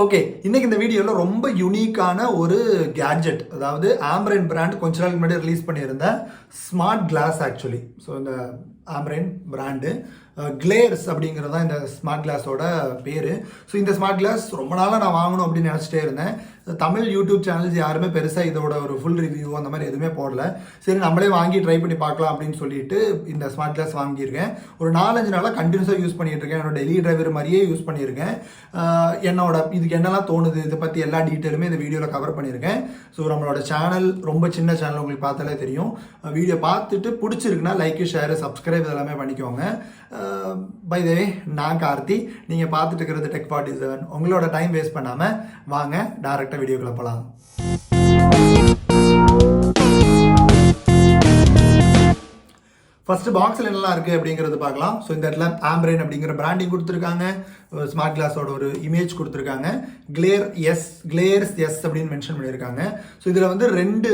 Okay, இன்னைக்கு இந்த வீடியோவில் ரொம்ப யூனிக்கான ஒரு கேட்ஜெட், அதாவது ஆம்ப்ரேன் பிராண்ட் கொஞ்ச நாள் முன்னாடி ரிலீஸ் பண்ணியிருந்த ஸ்மார்ட் கிளாஸ் ஆக்சுவலி. ஸோ இந்த ஆம்ப்ரேன் பிராண்டு கிளேர்ஸ் அப்படிங்கிறது தான் இந்த ஸ்மார்ட் கிளாஸோட பேர். ஸோ இந்த ஸ்மார்ட் கிளாஸ் ரொம்ப நாளாக நான் வாங்கணும் அப்படின்னு நினச்சிட்டே இருந்தேன். தமிழ் யூடியூப் சேனல்ஸ் யாருமே பெருசாக இதோட ஒரு ஃபுல் ரிவ்யூ அந்த மாதிரி எதுவுமே போடல. சரி, நம்மளே வாங்கி ட்ரை பண்ணி பார்க்கலாம் அப்படின்னு சொல்லிட்டு இந்த ஸ்மார்ட் கிளாஸ் வாங்கியிருக்கேன். ஒரு 4-5 நாளாக கண்டினியூஸாக யூஸ் பண்ணிட்டு இருக்கேன். என்னோட டெய்லி டிரைவர் மாதிரியே யூஸ் பண்ணியிருக்கேன். என்னோட இதுக்கு என்னெல்லாம் தோணுது, இதை பற்றி எல்லா டீட்டெயிலுமே இந்த வீடியோவில் கவர் பண்ணியிருக்கேன். ஸோ நம்மளோட சேனல் ரொம்ப சின்ன சேனல், உங்களுக்கு பார்த்தாலே தெரியும். வீடியோ பார்த்துட்டு பிடிச்சிருக்குன்னா லைக், ஷேர், சப்ஸ்கிரைப் இதெல்லாமே பண்ணிக்கோங்க. பை த வே, நான் கார்த்தி, நீங்கள் பார்த்துட்டு இருக்கிறது டெக் 47. உங்களோட டைம் வேஸ்ட் பண்ணாமல் வாங்க டைரெக்டாக வீடியோக்குள்ள போகலாம். ஃபர்ஸ்ட் பாக்ஸில் என்னெல்லாம் இருக்குது அப்படிங்கிறது பார்க்கலாம். ஸோ இந்த இடத்துல ஆம்ப்ரேன் அப்படிங்கிற பிராண்டிங் கொடுத்துருக்காங்க. ஸ்மார்ட் கிளாஸோட ஒரு இமேஜ் கொடுத்துருக்காங்க. கிளேர்ஸ் எஸ் அப்படின்னு மென்ஷன் பண்ணியிருக்காங்க. ஸோ இதில் வந்து 2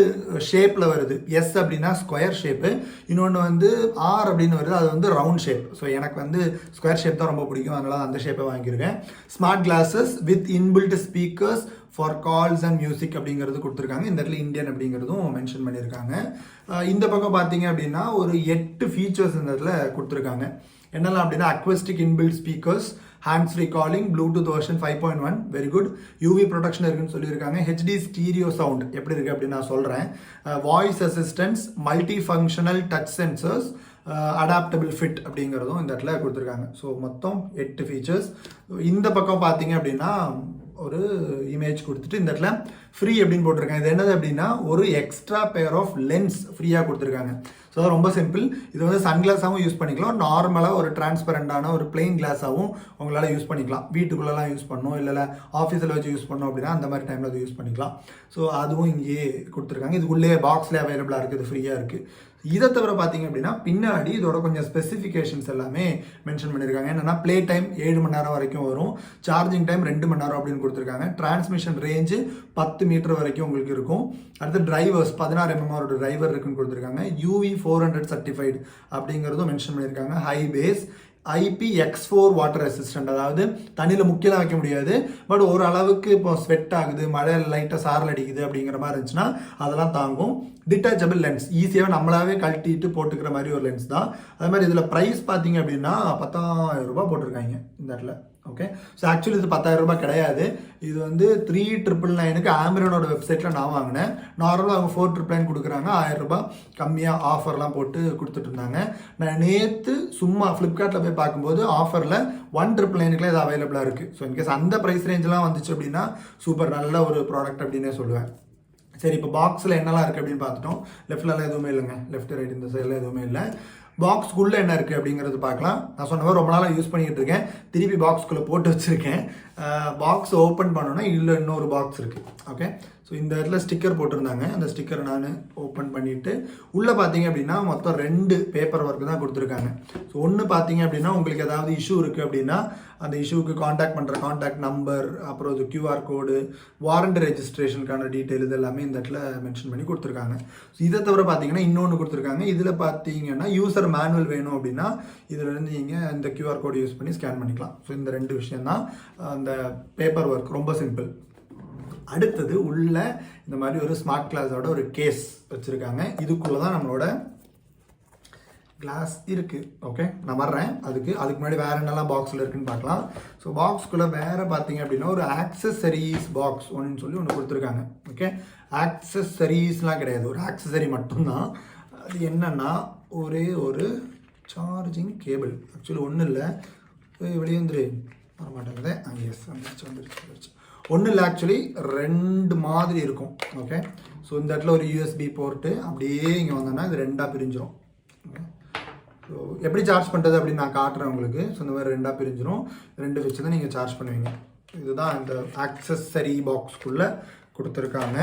ஷேப்பில் வருது. எஸ் அப்படின்னா ஸ்கொயர் ஷேப்பு, இன்னொன்று வந்து ஆர் அப்படின்னு வருது, அது வந்து ரவுண்ட் ஷேப். ஸோ எனக்கு வந்து ஸ்கொயர் ஷேப் தான் ரொம்ப பிடிக்கும், அதனால அந்த ஷேப்பை வாங்கியிருக்கேன். Smart classes with inbuilt speakers for calls and music அப்படிங்கிறது கொடுத்துருக்காங்க. இந்த இடத்துல இந்தியன் அப்படிங்கிறதும் மென்ஷன் பண்ணியிருக்காங்க. இந்த பக்கம் பார்த்தீங்க அப்படின்னா ஒரு 8 ஃபீச்சர்ஸ் இந்த இடத்துல கொடுத்துருக்காங்க. என்னெல்லாம் அப்படின்னா acoustic inbuilt speakers, hands free calling, Bluetooth version 5.1, very good. UV protection இருக்குன்னு சொல்லியிருக்காங்க. ஹெச்டி ஸ்டீரியோ சவுண்ட் எப்படி இருக்குது அப்படின்னு நான் சொல்கிறேன். Voice assistance, multi functional touch sensors, adaptable fit அப்படிங்கிறதும் இந்த இடத்துல கொடுத்துருக்காங்க. ஸோ மொத்தம் 8 ஃபீச்சர்ஸ். இந்த பக்கம் பார்த்தீங்க அப்படின்னா ஒரு இமேஜ் கொடுத்துட்டு இந்த இடத்துல ஃப்ரீ அப்படின்னு போட்டிருக்காங்க. இது என்னது அப்படின்னா ஒரு எக்ஸ்ட்ரா பேர் ஆஃப் லென்ஸ் ஃப்ரீயாக கொடுத்துருக்காங்க. ஸோ அது ரொம்ப சிம்பிள். இது வந்து சன்கிளாஸாகவும் யூஸ் பண்ணிக்கலாம், நார்மலாக ஒரு டிரான்ஸ்பரண்டான ஒரு பிளெயின் கிளாஸாகவும் உங்களால் யூஸ் பண்ணிக்கலாம். வீட்டுக்குள்ளெல்லாம் யூஸ் பண்ணணும், இல்லை ஆஃபீஸில் வச்சு யூஸ் பண்ணோம் அப்படின்னா அந்த மாதிரி டைமில் அது யூஸ் பண்ணிக்கலாம். ஸோ அதுவும் இங்கேயே கொடுத்துருக்காங்க. இதுக்குள்ளே பாக்ஸ்லேயே அவைலபிளாக இருக்குது, ஃப்ரீயாக இருக்குது. இதை தவிர பார்த்தீங்க அப்படின்னா பின்னாடி இதோட கொஞ்சம் ஸ்பெசிஃபிகேஷன்ஸ் எல்லாமே மென்ஷன் பண்ணியிருக்காங்க. என்னென்னா ப்ளே டைம் 7 மணி நேரம் வரைக்கும் வரும், சார்ஜிங் டைம் 2 மணி நேரம் அப்படின்னு கொடுத்துருக்காங்க. டிரான்ஸ்மிஷன் ரேஞ்சு 10 மீட்டர் வரைக்கும் உங்களுக்கு இருக்கும். அடுத்து டிரைவர்ஸ் 16 mm டிரைவர் இருக்குன்னு கொடுத்துருக்காங்க. UV 400 சர்டிஃபைடு அப்படிங்கிறதும் மென்ஷன் பண்ணியிருக்காங்க. High bass, IPX4 water resistant, அதாவது தண்ணியில் முக்கியலாம் வைக்க முடியாது, பட் ஒரு அளவுக்கு இப்போ ஸ்வெட் ஆகுது, மழை லைட்டாக சாரல் அடிக்குது அப்படிங்கிற மாதிரி இருந்துச்சுன்னா அதெல்லாம் தாங்கும். டிட்டாச்சபிள் லென்ஸ், ஈஸியாக நம்மளாவே கழட்டிட்டு போட்டுக்கிற மாதிரி ஒரு லென்ஸ் தான். அது மாதிரி இதில் ப்ரைஸ் பார்த்தீங்க அப்படின்னா 10,000 ரூபாய் போட்டிருக்காங்க இந்த இடத்துல. ஓகே, ஸோ ஆக்சுவலி இது 10,000 ரூபாய் கிடையாது. இது வந்து 3,999க்கு ஆம்ப்ரேனோட வெப்சைட்டில் நான் வாங்கினேன். நார்மலாக அவங்க 4,999 கொடுக்குறாங்க. 1000 ரூபாய் கம்மியாக ஆஃபர்லாம் போட்டு கொடுத்துட்டு இருந்தாங்க. நான் நேற்று சும்மா ஃப்ளிப்கார்ட்டில் போய் பார்க்கும்போது ஆஃபரில் 1,999க்குலாம் இது அவைலபிளாக இருக்குது. ஸோ இன்கேஸ் அந்த ப்ரைஸ் ரேஞ்செலாம் வந்துச்சு அப்படின்னா சூப்பர் நல்ல ஒரு ப்ராடக்ட் அப்படின்னே சொல்லுவேன். சரி, இப்போ பாக்ஸில் என்னெல்லாம் இருக்குது அப்படின்னு பார்த்துட்டோம். லெஃப்ட்லலாம் எதுவுமே இல்லைங்க, லெஃப்ட் ரைட் இந்த சைடில் எதுவுமே இல்லை. பாக்ஸ்க்குள்ளே என்ன இருக்குது அப்படிங்கிறது பார்க்கலாம். நான் சொன்ன மாதிரி ரொம்ப நாளாக யூஸ் பண்ணிக்கிட்டு இருக்கேன், திருப்பி பாக்ஸ்குள்ளே போட்டு வச்சுருக்கேன். பாக்ஸ் ஓப்பன் பண்ணோன்னா இல்லை இன்னொரு பாக்ஸ் இருக்குது. ஓகே, ஸோ இந்த இடத்துல ஸ்டிக்கர் போட்டிருந்தாங்க. அந்த ஸ்டிக்கரை நான் ஓப்பன் பண்ணிவிட்டு உள்ளே பார்த்தீங்க அப்படின்னா மொத்தம் 2 பேப்பர் ஒர்க்கு தான் கொடுத்துருக்காங்க. ஸோ ஒன்று பார்த்தீங்க அப்படின்னா உங்களுக்கு ஏதாவது இஷ்யூ இருக்குது அப்படின்னா அந்த இஷ்யூவுக்கு காண்டாக்ட் பண்ணுற காண்டாக்ட் நம்பர், அப்புறம் இது QR கோடு, வாரண்டி ரெஜிஸ்ட்ரேஷனுக்கான டீட்டெயில் இது எல்லாமே இந்த இடத்துல மென்ஷன் பண்ணி கொடுத்துருக்காங்க. ஸோ இதை தவிர பார்த்தீங்கன்னா இன்னொன்று கொடுத்துருக்காங்க. இதில் பார்த்தீங்கன்னா யூசர் மேனுவல் வேணும் அப்படின்னா இதில் இருந்து நீங்கள் இந்த QR கோடு யூஸ் பண்ணி ஸ்கேன் பண்ணிக்கலாம். ஸோ இந்த 2 விஷயம் தான் அந்த பேப்பர் ஒர்க், ரொம்ப சிம்பிள். அடுத்தது உள்ள இந்த மாதிரி ஒரு ஸ்மார்ட் கிளாஸோட ஒரு கேஸ் வச்சுருக்காங்க. இதுக்குள்ளே தான் நம்மளோட கிளாஸ் இருக்குது. ஓகே, நான் வர்றேன். அதுக்கு முன்னாடி வேறு என்னெல்லாம் பாக்ஸில் இருக்குன்னு பார்க்கலாம். ஸோ பாக்ஸ்குள்ளே வேறு பார்த்தீங்க அப்படின்னா ஒரு ஆக்சசரிஸ் பாக்ஸ் ஒன்று சொல்லி ஒன்று கொடுத்துருக்காங்க. ஓகே, ஆக்சசரிஸ்லாம் கிடையாது, ஒரு ஆக்சசரி மட்டும்தான். அது என்னென்னா ஒரே ஒரு சார்ஜிங் கேபிள். ஆக்சுவலி ஒன்றும் இல்லை, வெளியே வந்துரு வர மாட்டேங்குது. எஸ், வந்துருச்சு. ஒன்றும் இல்லை, ஆக்சுவலி 2 மாதிரி இருக்கும். ஓகே, ஸோ இந்த இடத்துல ஒரு USB போர்ட்டு அப்படியே இங்கே வந்தோன்னா இது 2ஆக பிரிஞ்சிடும். ஓகே, ஸோ எப்படி சார்ஜ் பண்ணுறது அப்படின்னு நான் காட்டுறேன் உங்களுக்கு. ஸோ இந்த மாதிரி 2ஆக பிரிஞ்சிடும். 2 வச்சு தான் நீங்கள் சார்ஜ் பண்ணுவீங்க. இதுதான் இந்த ஆக்சஸரி பாக்ஸ்க்குள்ளே கொடுத்துருக்காங்க.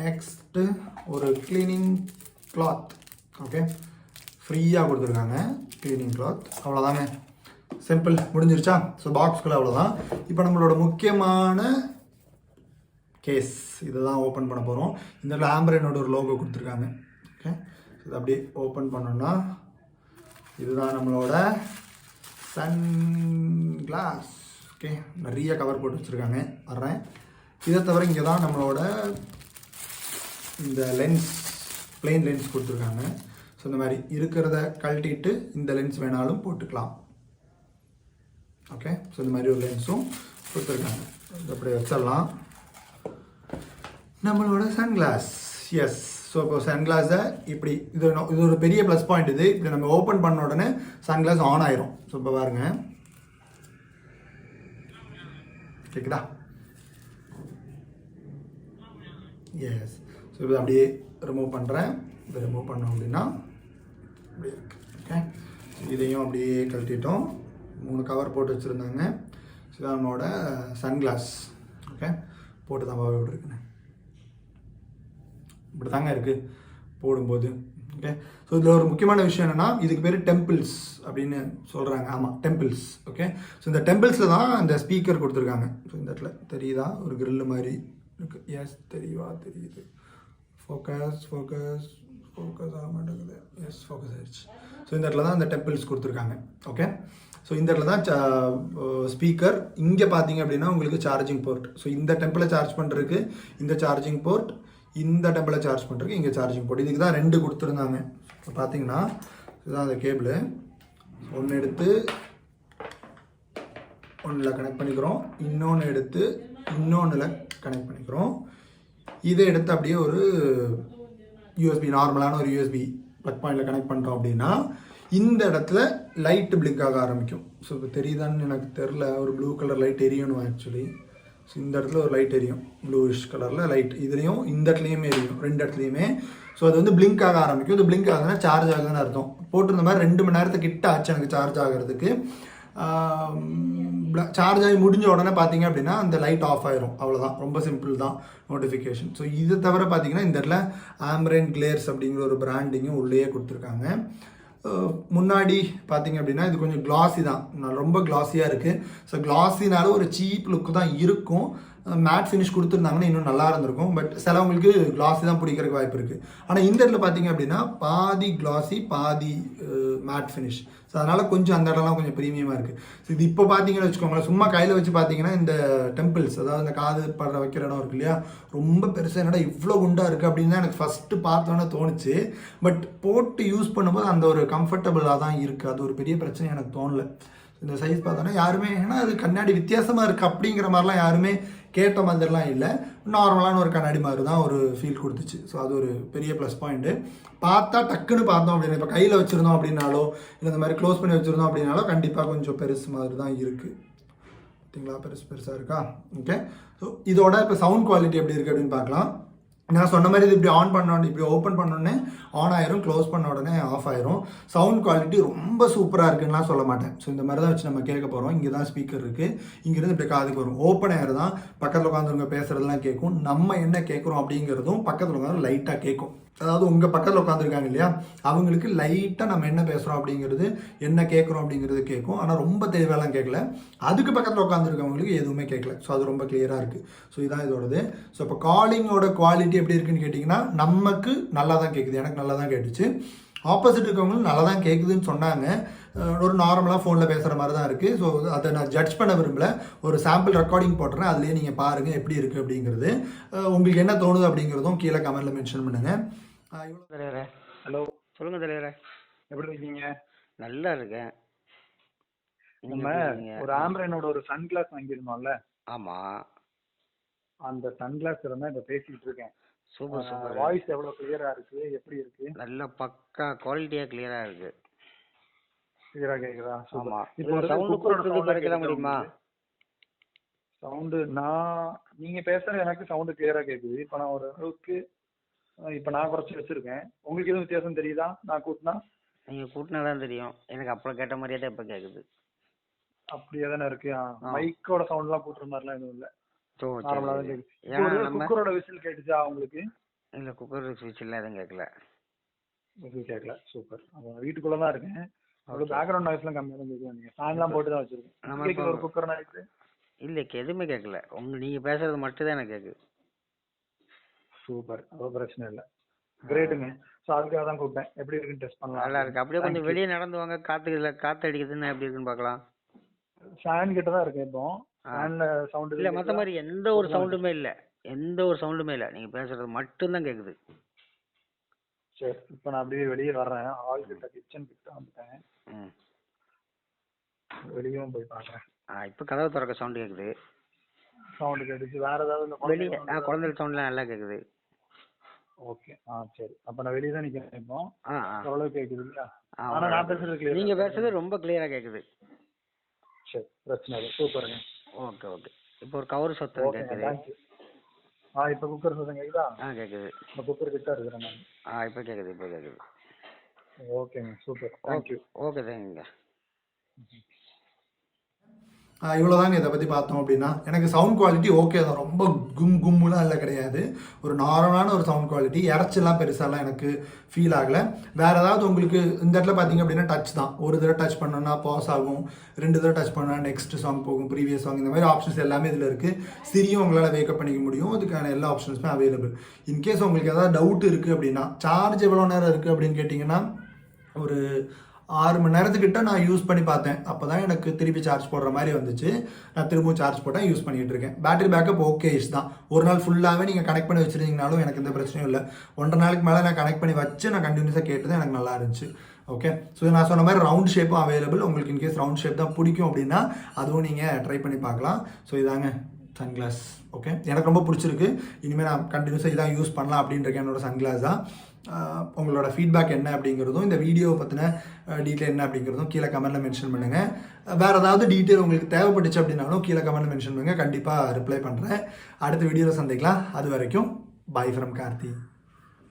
நெக்ஸ்ட்டு ஒரு க்ளீனிங் கிளாத். ஓகே, ஃப்ரீயாக கொடுத்துருக்காங்க க்ளீனிங் கிளாத். அவ்வளோதாங்க, சிம்பிள், முடிஞ்சிருச்சா? ஸோ பாக்ஸ்குள்ளே அவ்வளோதான். இப்போ நம்மளோட முக்கியமான கேஸ் இதை தான் ஓப்பன் பண்ண போகிறோம். இந்த ஆம்ப்ரேனோட ஒரு லோகோ கொடுத்துருக்காங்க. ஓகே, இதை அப்படியே ஓப்பன் பண்ணோன்னா இதுதான் நம்மளோட சன் கிளாஸ் ஓகே, நிறைய கவர் போட்டு வச்சுருக்காங்க. வர்றேன். இதை தவிர இங்கே தான் நம்மளோட இந்த லென்ஸ், பிளெயின் லென்ஸ் கொடுத்துருக்காங்க. ஸோ இந்த மாதிரி இருக்கிறத கழட்டிட்டு இந்த லென்ஸ் வேணாலும் போட்டுக்கலாம். ஓகே, ஸோ இந்த மாதிரி ஒரு லென்ஸும் கொடுத்துருக்காங்க. இது அப்படி வச்சிடலாம். நம்மளோட சன்கிளாஸ். எஸ், ஸோ இப்போ சன்கிளாஸை இப்படி இது ஒரு பெரிய ப்ளஸ் பாயிண்ட். இது இப்படி நம்ம ஓப்பன் பண்ண உடனே சன்கிளாஸ் ஆன் ஆயிரும். ஸோ இப்போ பாருங்க, கேக்குதா? எஸ், ஸோ இப்போ அப்படியே ரிமூவ் பண்ணுறேன். இதை ரிமூவ் பண்ணோம் அப்படின்னா அப்படியே இருக்கு. ஓகே, இதையும் அப்படியே கழட்டிட்டோம். 3 கவர் போட்டு வச்சுருந்தாங்க. ஸோ நம்மளோட சன்கிளாஸ். ஓகே, போட்டு தான் எப்படி இருக்குன்னு இப்படி தாங்க இருக்குது போடும்போது. ஓகே, ஸோ இதில் ஒரு முக்கியமான விஷயம் என்னென்னா, இதுக்கு பேர் டெம்பிள்ஸ் அப்படின்னு சொல்கிறாங்க. ஆமாம், டெம்பிள்ஸ். ஓகே, ஸோ இந்த டெம்பிள்ஸில் தான் அந்த ஸ்பீக்கர் கொடுத்துருக்காங்க. ஸோ இந்த இடத்துல தெரியுதா, ஒரு கிரில் மாதிரி இருக்குது. எஸ், தெரியுது. ஃபோக்கஸ் ஆக மாட்டேங்குது. எஸ், ஃபோக்கஸ் ஆயிடுச்சு. ஸோ இந்த இடத்துல தான் அந்த டெம்பிள்ஸ் கொடுத்துருக்காங்க. ஓகே, ஸோ இந்த இடத்துல தான் ஸ்பீக்கர். இங்கே பார்த்தீங்க அப்படின்னா உங்களுக்கு சார்ஜிங் போர்ட். ஸோ இந்த டெம்பிளை சார்ஜ் பண்ணுறதுக்கு இந்த சார்ஜிங் போர்ட், இந்த டெம்பிளை சார்ஜ் பண்ணுறதுக்கு இங்கே சார்ஜிங் போர்ட். இதுக்கு தான் 2 கொடுத்துருந்தாங்க. இப்போ பார்த்தீங்கன்னா இதுதான் அந்த கேபிள். ஒன்று எடுத்து ஒன்றில் கனெக்ட் பண்ணிக்கிறோம், இன்னொன்று எடுத்து இன்னொன்றில் கனெக்ட் பண்ணிக்கிறோம். இதை எடுத்து அப்படியே ஒரு யூஎஸ்பி, நார்மலான ஒரு யூஎஸ்பி ப்ளக் பாயிண்டில் கனெக்ட் பண்ணுறோம் அப்படின்னா இந்த இடத்துல லைட் பிளிங்க் ஆக ஆரம்பிக்கும். ஸோ இப்போ தெரியுதான்னு எனக்கு தெரில, ஒரு ப்ளூ கலர் லைட் எரியணும் ஆக்சுவலி. ஸோ இந்த இடத்துல ஒரு லைட் எரியும், ப்ளூஷ் கலரில் லைட். இதுலேயும் இந்த இடத்துலையுமே எரியும், 2 இடத்துலையுமே. ஸோ அது வந்து பிளிங்க் ஆக ஆரம்பிக்கும். இது பிளிங்க் ஆகுதுன்னா சார்ஜ் ஆகுதுன்னு அர்த்தம். போட்டிருந்த மாதிரி 2 மணி நேரத்துக்கு கிட்ட ஆச்சு எனக்கு சார்ஜ் ஆகிறதுக்கு. சார்ஜ் ஆகி முடிஞ்ச உடனே பார்த்தீங்க அப்படின்னா அந்த லைட் ஆஃப் ஆயிரும். அவ்வளோதான், ரொம்ப சிம்பிள் தான் நோட்டிஃபிகேஷன். ஸோ இது தவிர பார்த்தீங்கன்னா இந்த இடத்துல ஆம்ப்ரேன் கிளேர்ஸ் அப்படிங்கிற ஒரு பிராண்டிங்கும் உள்ளேயே கொடுத்துருக்காங்க. முன்னாடி பார்த்தீங்க அப்படின்னா இது கொஞ்சம் கிளாஸி தான், ரொம்ப கிளாஸியாக இருக்குது. ஸோ கிளாஸினால ஒரு சீப் லுக்கு தான் இருக்கும். மேட் ஃபினிஷ் கொடுத்துருந்தாங்கன்னா இன்னும் நல்லா இருந்திருக்கும். பட் சிலவங்களுக்கு கிளாஸி தான் பிடிக்கிறதுக்கு வாய்ப்பு இருக்குது. ஆனால் இந்த இடத்துல பார்த்தீங்க அப்படின்னா பாதி கிளாஸி பாதி மேட் ஃபினிஷ். ஸோ அதனால் கொஞ்சம் அந்த இடம்லாம் கொஞ்சம் ப்ரீமியமாக இருக்குது. ஸோ இது இப்போ பார்த்தீங்கன்னு வச்சுக்கோங்களேன், சும்மா கையில் வச்சு பார்த்தீங்கன்னா இந்த டெம்பிள்ஸ், அதாவது இந்த காது படுற வைக்கிற இடம் இருக்கு இல்லையா, ரொம்ப பெருசாக என்னடா இவ்வளோ குண்டாக இருக்குது அப்படின்னு தான் எனக்கு ஃபஸ்ட்டு பார்த்தோன்னே தோணுச்சு. பட் போட்டு யூஸ் பண்ணும்போது அந்த ஒரு கம்ஃபர்டபுளாக தான் இருக்குது. அது ஒரு பெரிய பிரச்சனை எனக்கு தோணலை. இந்த சைஸ் பார்த்தோன்னா யாருமே, ஏன்னா அது கண்ணாடி வித்தியாசமாக இருக்குது அப்படிங்கிற மாதிரிலாம் யாருமே கேட்ட மாதிரிலாம் இல்லை. நார்மலான ஒரு கண்ணாடி மாதிரி தான் ஒரு ஃபீல் கொடுத்துச்சு. ஸோ அது ஒரு பெரிய ப்ளஸ் பாயிண்ட்டு. பார்த்தா டக்குன்னு பார்த்தோம் அப்படின்னா, இப்போ கையில் வச்சுருந்தோம் அப்படின்னாலோ இல்லை இந்த மாதிரி க்ளோஸ் பண்ணி வச்சுருந்தோம் அப்படின்னாலோ கண்டிப்பாக கொஞ்சம் பெருசு மாதிரி தான் இருக்குது. பார்த்தீங்களா, பெருசாக இருக்கா? ஓகே, ஸோ இதோட இப்போ சவுண்ட் குவாலிட்டி எப்படி இருக்குது அப்படின்னு பார்க்கலாம். நான் சொன்ன மாதிரி இது இப்படி ஆன் பண்ணோடனே, இப்படி ஓப்பன் பண்ணோடனே ஆன் ஆயிரும், க்ளோஸ் பண்ண உடனே ஆஃப் ஆயிரும். சவுண்ட் குவாலிட்டி ரொம்ப சூப்பராக இருக்குன்னுலாம் சொல்ல மாட்டேன். ஸோ இந்த மாதிரி தான் வச்சு நம்ம கேட்க போகிறோம். இங்கே தான் ஸ்பீக்கர் இருக்குது, இங்கேருந்து இப்படி காதுக்கு வரும். ஓப்பன் ஏர் தான், பக்கத்தில் உட்காந்துருங்க பேசுகிறதுலாம் கேட்கும். நம்ம என்ன கேட்குறோம் அப்படிங்கிறதும் பக்கத்தில் உட்காந்து லைட்டாக கேட்கும். அதாவது உங்கள் பக்கத்தில் உட்காந்துருக்காங்க இல்லையா, அவங்களுக்கு லைட்டாக நம்ம என்ன பேசுகிறோம் அப்படிங்கிறது, என்ன கேட்குறோம் அப்படிங்கிறது கேட்கும். ஆனால் ரொம்ப தெளிவாலாம் கேட்கல. அதுக்கு பக்கத்தில் உட்காந்துருக்கவங்களுக்கு எதுவுமே கேட்கல. ஸோ அது ரொம்ப கிளியராக இருக்குது. ஸோ இதுதான் இதோடது. ஸோ இப்போ காலிங்கோட குவாலிட்டி எப்படி இருக்குன்னு கேட்டிங்கன்னா, நமக்கு நல்லா தான் கேட்குது, எனக்கு நல்லா தான் கேட்டுச்சு. ஆப்போசிட் இருக்கவங்களும் நல்லா தான் கேட்குதுன்னு சொன்னாங்க. ஒரு நார்மலாக ஃபோனில் பேசுகிற மாதிரி தான் இருக்குது. ஸோ அதை நான் ஜட்ஜ் பண்ண விரும்பல. ஒரு சாம்பிள் ரெக்கார்டிங் போட்டுறேன், அதுலேயே நீங்கள் பாருங்கள் எப்படி இருக்குது அப்படிங்கிறது. உங்களுக்கு என்ன தோணுது அப்படிங்கிறதும் கீழே கமெண்ட்டில் மென்ஷன் பண்ணுங்கள். தலைவரே, ஹலோ, சொல்லுங்க தலைவரே. எப்படி இருக்கீங்க? நல்லா இருக்கேன். நம்ம ஒரு ஆம்ப்ரேனோட ஒரு சன்கிளாஸ் வாங்கியிருந்தோம்ல, ஆமா, அந்த சன்கிளாஸ் இருந்தா இப்ப பேசிட்டு இருக்கேன். Super super. வாய்ஸ் எவ்வளவு கிளியரா இருக்கு, எப்படி இருக்கு? நல்ல பக்கா குவாலிட்டியா கிளியரா இருக்கு. கிளியரா கேக்குதா? ஆமா. இப்போ சவுண்ட் குறைக்க குறைக்க முடியுமா? சவுண்ட் நீங்க பேசுறது எனக்கு சவுண்ட் கிளியரா கேக்குது. இப்ப நான் ஒரு அளவுக்கு இப்ப நான் குறைச்சி வச்சிருக்கேன். உங்களுக்கு எதுவும் வித்தியாசம் தெரியுதா நான் கூட்டினா? நீங்க கூட்டினாதான் தெரியும். எனக்கு அப்புறம் கேட்ட மாதிரியே தான் இப்ப கேக்குது. அப்படியே தானே இருக்கு. மைக்கோட சவுண்ட் எல்லாம் கூட்டுற மாதிரிலாம் எதுவும் இல்ல, ஓ நார்மலா தான் கேக்குது. குக்கரோட விசில் கேட்டுச்சா உங்களுக்கு? இல்ல, குக்கர் விசில் எதுவும் கேட்கல. விசில் கேட்கல. சூப்பர். வீட்டுக்குள்ளதான் இருக்கேன். அவ்வளவு பேக்ரவுண்ட் நாய்ஸ் எல்லாம் கம்மியா தான் கேக்குது. நீங்க ஃபேன் எல்லாம் போட்டு தான் வச்சிருக்கேன். ஒரு குக்கர் நாய்ஸ் இல்ல, எதுவுமே கேட்கல. நீங்க பேசுறது மட்டும் தான் எனக்கு கேக்குது. சூப்பர், அது பிரச்சனை இல்லை. கிரேட்டுங்க. ஸோ அதுக்காக தான் கூப்பிட்டேன். எப்படி இருக்குன்னு டெஸ்ட் பண்ணலாம். நல்லா இருக்கு. அப்படியே கொஞ்சம் வெளியே நடந்து வாங்க, காத்து அடிக்குதுன்னு எப்படி இருக்குன்னு பார்க்கலாம். ஃபேன் கிட்ட தான் இருக்கேன் இப்போ. ஃபேன்ல சவுண்ட் இல்லை மற்ற மாதிரி எந்த ஒரு சவுண்டுமே இல்லை, எந்த ஒரு சவுண்டுமே இல்லை, நீங்கள் பேசுகிறது மட்டும்தான் கேட்குது. சரி, இப்போ நான் அப்படியே வெளியே வர்றேன், ஹால் கிட்ட கிச்சன் கிட்ட வந்துட்டேன், ம். வெளியும் போய் பார்க்குறேன். இப்போ கதவு திறக்க சவுண்டு கேட்குது. சவுண்டு கேட்டுச்சு. வேற ஏதாவது இந்த வெளியே குழந்தைங்க குழந்தைகள் சவுண்ட்லாம் நல்லா கேட்குது. ஓகே, சரி, அப்போ நான் வெளியே தான் நிற்கிறேன். இப்போ ஆ ஓரளவு கேட்குது இல்லையா? ஆ ஆனால் நான் பேசுறது கிளியர். நீங்கள் பேசுறது ரொம்ப கிளியராக கேட்குது. சரி, பிரச்சனை இல்லை, சூப்பருங்க. Okay okay. இப்போ ஒரு கவர் சத்தம் ஓகேங்க, கேட்குது. தேங்க்யூ. இப்போ குக்கர் சத்தம் கேட்குதா? கேட்குது. இந்த குக்கர் கிட்ட இருக்கிறேன் நான். இப்போ கேட்குது, இப்போ கேட்குது. ஓகேங்க, சூப்பர், தேங்க்யூ. ஓகே தேங்க்யூங்க. இவ்வளோதாங்க இதை பற்றி பார்த்தோம் அப்படின்னா. எனக்கு சவுண்ட் குவாலிட்டி ஓகே தான், ரொம்ப கும்முலாம் இல்லை கிடையாது, ஒரு நார்மலான ஒரு சவுண்ட் குவாலிட்டி, இறச்செல்லாம் பெருசாலாம் எனக்கு ஃபீல் ஆகலை. வேறு ஏதாவது உங்களுக்கு இந்த இடத்துல பார்த்தீங்க அப்படின்னா டச் தான், ஒரு தடவை டச் பண்ணோன்னா பாஸ் ஆகும், 2 தடவை டச் பண்ணால் நெக்ஸ்ட் சாங் போகும், ப்ரீவியஸ் சாங், இந்த மாதிரி ஆப்ஷன்ஸ் எல்லாமே இதில் இருக்குது. சிரியும் உங்களால் வேக்கப் பண்ணிக்க முடியும், அதுக்கான எல்லா ஆப்ஷன்ஸுமே அவைலபிள். இன்கேஸ் உங்களுக்கு ஏதாவது டவுட் இருக்குது அப்படின்னா, சார்ஜ் எவ்வளோ நேரம் இருக்குது அப்படின்னு கேட்டிங்கன்னா, ஒரு 6 மணி நேரத்துக்கிட்ட நான் யூஸ் பண்ணி பார்த்தேன். அப்போ தான் எனக்கு திருப்பி சார்ஜ் போடுற மாதிரி வந்துச்சு. நான் திரும்பவும் சார்ஜ் போட்டேன், யூஸ் பண்ணிகிட்டு இருக்கேன். பேட்டரி பேக்கப் ஓகே இஷ் தான். ஒரு நாள் ஃபுல்லாகவே நீங்கள் கனெக்ட் பண்ணி வச்சுருந்தீங்கனாலும் எனக்கு எந்த பிரச்சனையும் இல்லை. 1.5 நாளைக்கு மேலே நான் கனெக்ட் பண்ணி வச்சு நான் கண்டினியூஸாக கேட்டது எனக்கு நல்லா இருந்துச்சு. ஓகே, ஸோ நான் சொன்ன மாதிரி ரவுண்ட் ஷேப்பும் அவைலபிள். உங்களுக்கு இன்கேஸ் ரவுண்ட் ஷேப் தான் பிடிக்கும் அப்படின்னா அதுவும் நீங்கள் ட்ரை பண்ணி பார்க்கலாம். ஸோ இதாங்க சன்கிளாஸ். ஓகே, எனக்கு ரொம்ப பிடிச்சிருக்கு. இனிமேல் நான் கண்டினியூஸாக இதான் யூஸ் பண்ணலாம் அப்படின்ட்டு என்னோட சன்கிளாஸ் தான். உங்களோட ஃபீட்பேக் என்ன அப்படிங்கிறதும், இந்த வீடியோவை பற்றின டீட்டெயில் என்ன அப்படிங்கிறதும் கீழே கமெண்ட்டில் மென்ஷன் பண்ணுங்கள். வேறு ஏதாவது டீட்டெயில் உங்களுக்கு தேவைப்பட்டுச்சு அப்படின்னாலும் கீழே கமெண்ட்டில் மென்ஷன் பண்ணுங்கள், கண்டிப்பாக ரிப்ளை பண்ணுறேன். அடுத்த வீடியோவில் சந்திக்கலாம். அது வரைக்கும் பை ஃப்ரம் கார்த்தி.